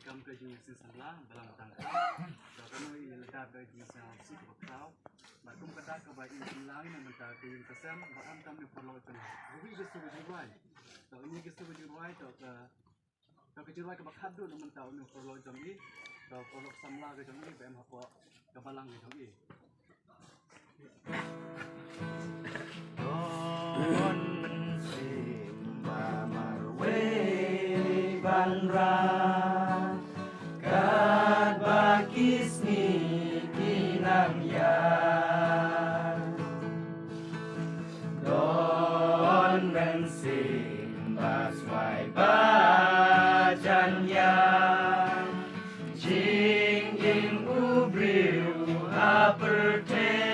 cầm cái gì xin sẵn lá dalam tangka so kami ilda cái gì sao sih bakau mà cũng kata ke bayi lang yang minta ke kesan baam kami perlu tu jadi ke suku jiwai so ini ke suku jiwai to ke jiwai ke bakhat dulu minta unu perlu jam ni to perlu samla ke jam ni bem hapo ke balang ke jam ni Don simba marwe banra kat bakis ni kinang ya Don simba swai bajan ya jing in ubriu aperte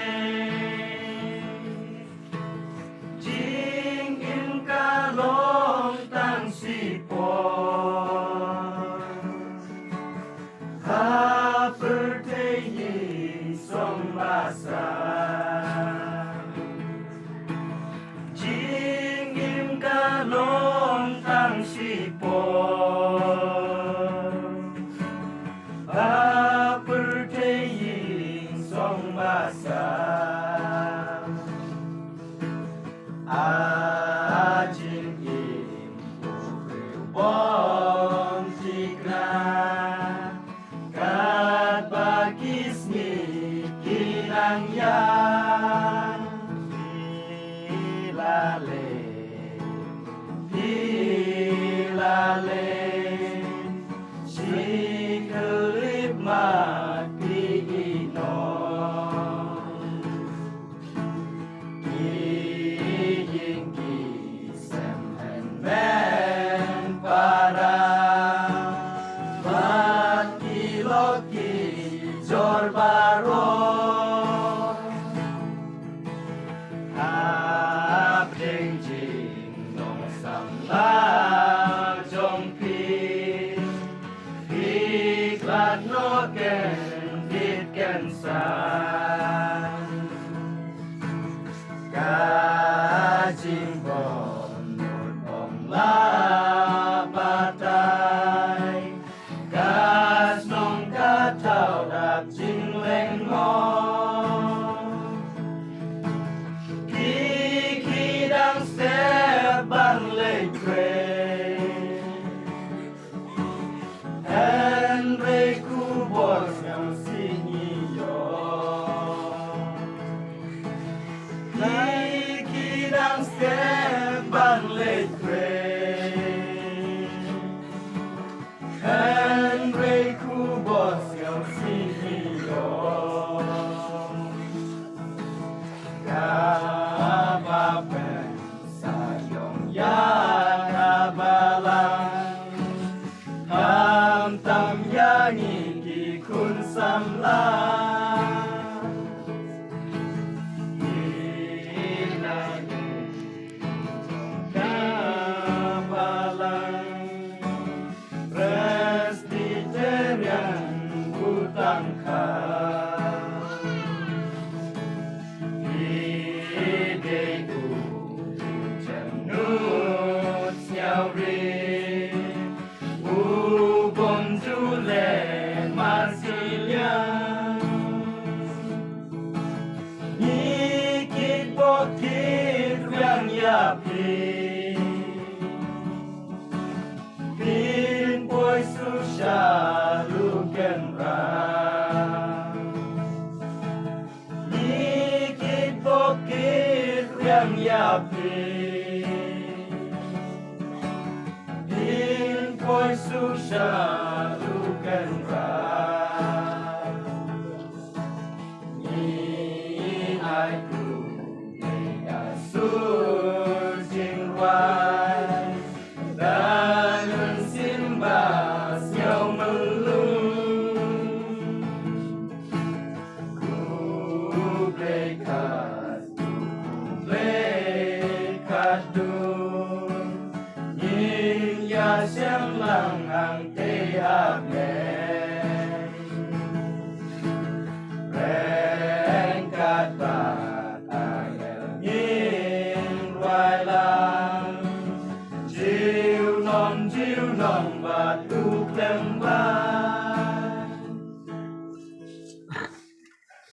Siu nong batu lembah